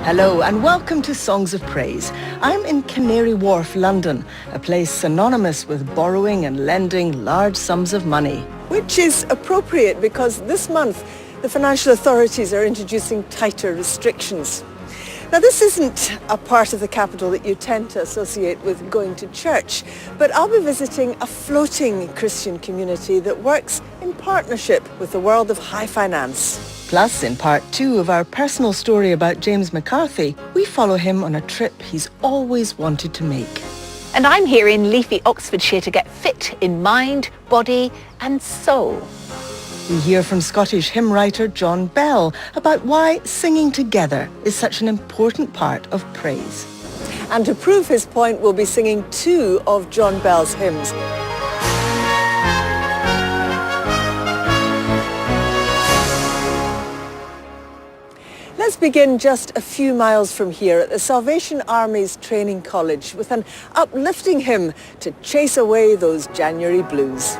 Hello and welcome to Songs of Praise. I'm in Canary Wharf, London, a place synonymous with borrowing and lending large sums of money. Which is appropriate because this month the financial authorities are introducing tighter restrictions. Now this isn't a part of the capital that you tend to associate with going to church, but I'll be visiting a floating Christian community that works in partnership with the world of high finance. Plus, in part 2 of our personal story about James McCarthy, we follow him on a trip he's always wanted to make. And I'm here in leafy Oxfordshire to get fit in mind, body and soul. We hear from Scottish hymn writer John Bell about why singing together is such an important part of praise. And to prove his point, we'll be singing 2 of John Bell's hymns. Let's begin just a few miles from here at the Salvation Army's Training College with an uplifting hymn to chase away those January blues.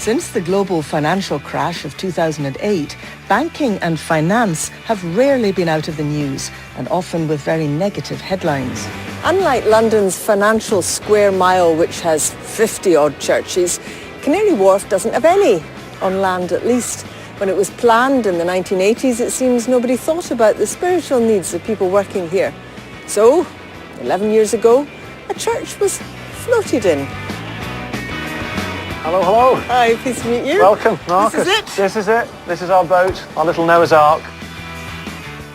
Since the global financial crash of 2008, banking and finance have rarely been out of the news, and often with very negative headlines. Unlike London's financial square mile, which has 50-odd churches, Canary Wharf doesn't have any, on land at least. When it was planned in the 1980s, it seems nobody thought about the spiritual needs of people working here. So, 11 years ago, a church was floated in. Hello, hello. Hi, pleased to meet you. Welcome, Marcus. This is it? This is it. This is our boat, our little Noah's Ark.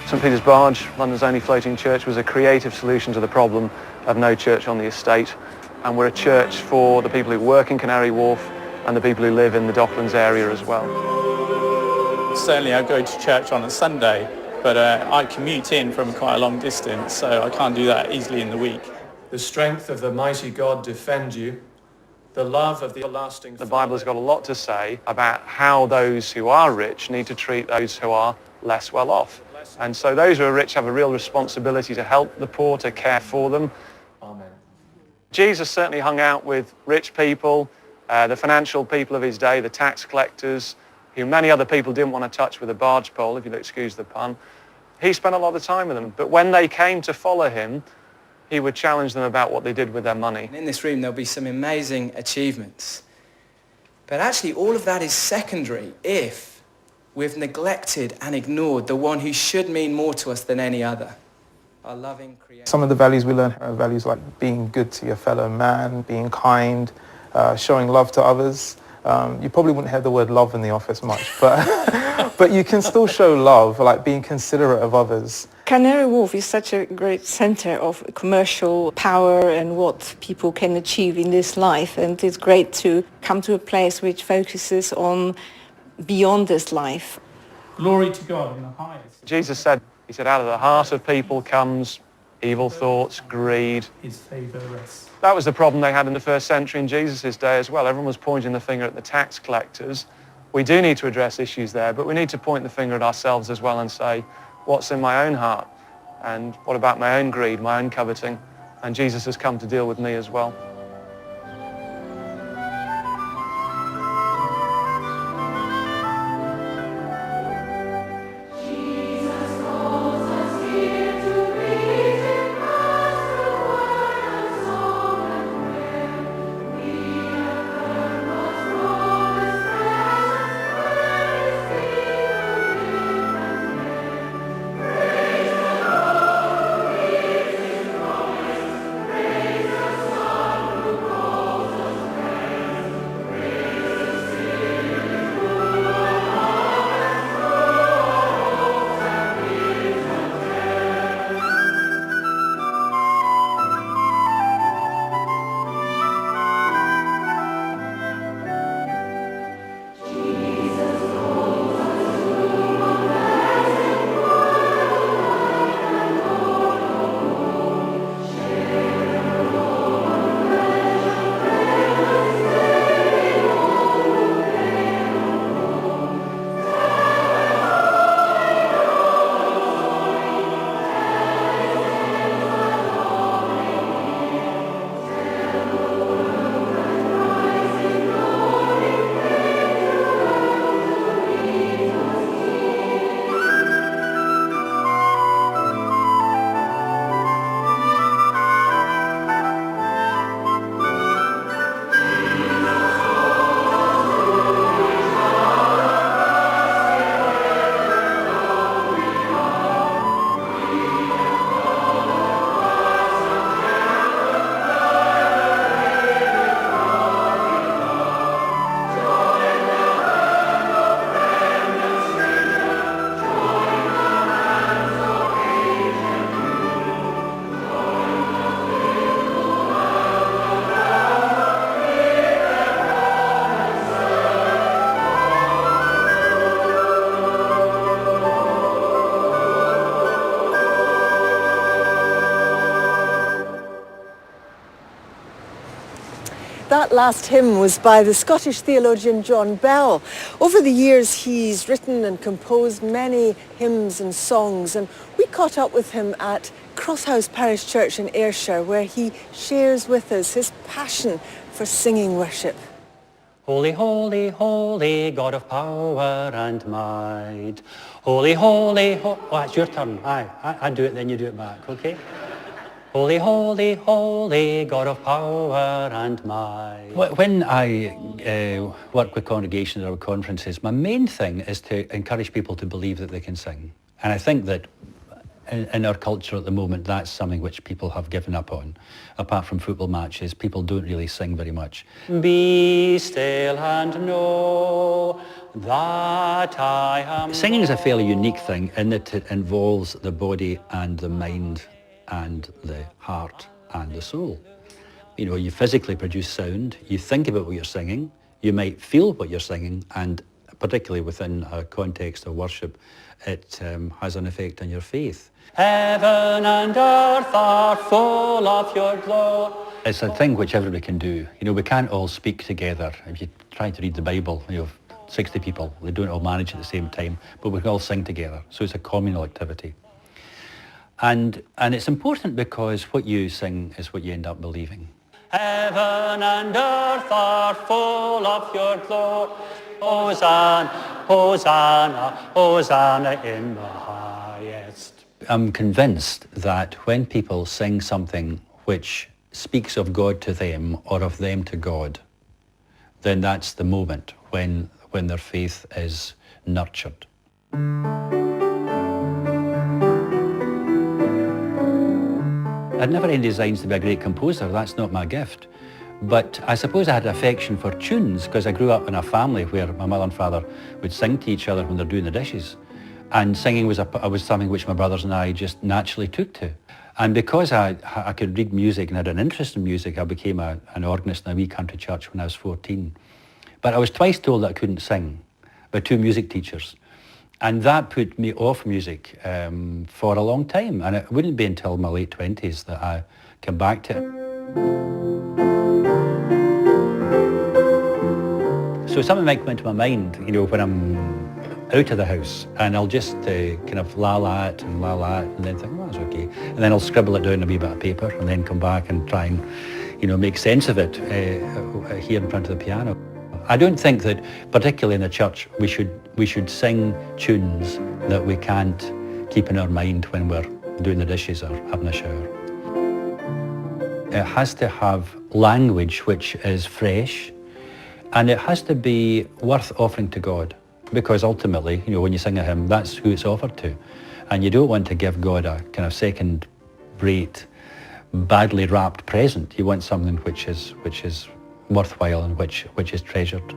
St Peter's Barge, London's only floating church, was a creative solution to the problem of no church on the estate. And we're a church for the people who work in Canary Wharf and the people who live in the Docklands area as well. Certainly I go to church on a Sunday, but I commute in from quite a long distance, so I can't do that easily in the week. The strength of the mighty God defend you. the love of the everlasting The Bible has got a lot to say about how those who are rich need to treat those who are less well off. And so those who are rich have a real responsibility to help the poor, to care for them. Amen. Jesus certainly hung out with rich people, the financial people of his day, the tax collectors, who many other people didn't want to touch with a barge pole, if you'll excuse the pun. He spent a lot of time with them. But when they came to follow him, he would challenge them about what they did with their money. In this room, there'll be some amazing achievements. But actually, all of that is secondary if we've neglected and ignored the one who should mean more to us than any other. Our loving Creator. Some of the values we learn are values like being good to your fellow man, being kind, showing love to others. You probably wouldn't hear the word love in the office much, but, but you can still show love, like being considerate of others. Canary Wharf is such a great centre of commercial power and what people can achieve in this life, and it's great to come to a place which focuses on beyond this life. Glory to God in the highest. Jesus said, he said, out of the heart of people comes evil thoughts, greed. His favour rests. That was the problem they had in the first century in Jesus' day as well. Everyone was pointing the finger at the tax collectors. We do need to address issues there, but we need to point the finger at ourselves as well and say, what's in my own heart? And what about my own greed, my own coveting? And Jesus has come to deal with me as well. That last hymn was by the Scottish theologian John Bell. Over the years, he's written and composed many hymns and songs, and we caught up with him at Crosshouse Parish Church in Ayrshire, where he shares with us his passion for singing worship. Holy, holy, holy, God of power and might. Holy, holy, oh, it's your turn. I do it, then you do it back, okay? Holy, holy, holy, God of power and might. When I work with congregations or conferences, my main thing is to encourage people to believe that they can sing. And I think that in our culture at the moment, that's something which people have given up on. Apart from football matches, people don't really sing very much. Be still and know that I am... Singing is a fairly unique thing in that it involves the body and the mind and the heart and the soul. You know, you physically produce sound, you think about what you're singing, you might feel what you're singing, and particularly within a context of worship, it has an effect on your faith. Heaven and earth are full of your glory. It's a thing which everybody can do. You know, we can't all speak together. If you try to read the Bible, you know, 60 people, they don't all manage at the same time, but we can all sing together. So it's a communal activity. And it's important because what you sing is what you end up believing. Heaven and earth are full of your glory. Hosanna, Hosanna, Hosanna in the highest. I'm convinced that when people sing something which speaks of God to them or of them to God, then that's the moment when their faith is nurtured. I'd never any designs to be a great composer, that's not my gift. But I suppose I had affection for tunes because I grew up in a family where my mother and father would sing to each other when they're doing the dishes. And singing was something which my brothers and I just naturally took to. And because I could read music and had an interest in music, I became an organist in a wee country church when I was 14. But I was twice told that I couldn't sing by two music teachers. And that put me off music for a long time. And it wouldn't be until my late 20s that I came back to it. So something might come into my mind, you know, when I'm out of the house, and I'll just kind of la-la it, and then think, oh, that's okay. And then I'll scribble it down on a wee bit of paper, and then come back and try and, you know, make sense of it here in front of the piano. I don't think that, particularly in the church, we should sing tunes that we can't keep in our mind when we're doing the dishes or having a shower. It has to have language which is fresh, and it has to be worth offering to God, because ultimately, you know, when you sing a hymn, that's who it's offered to. And you don't want to give God a kind of second-rate, badly wrapped present. You want something which is worthwhile and which is treasured.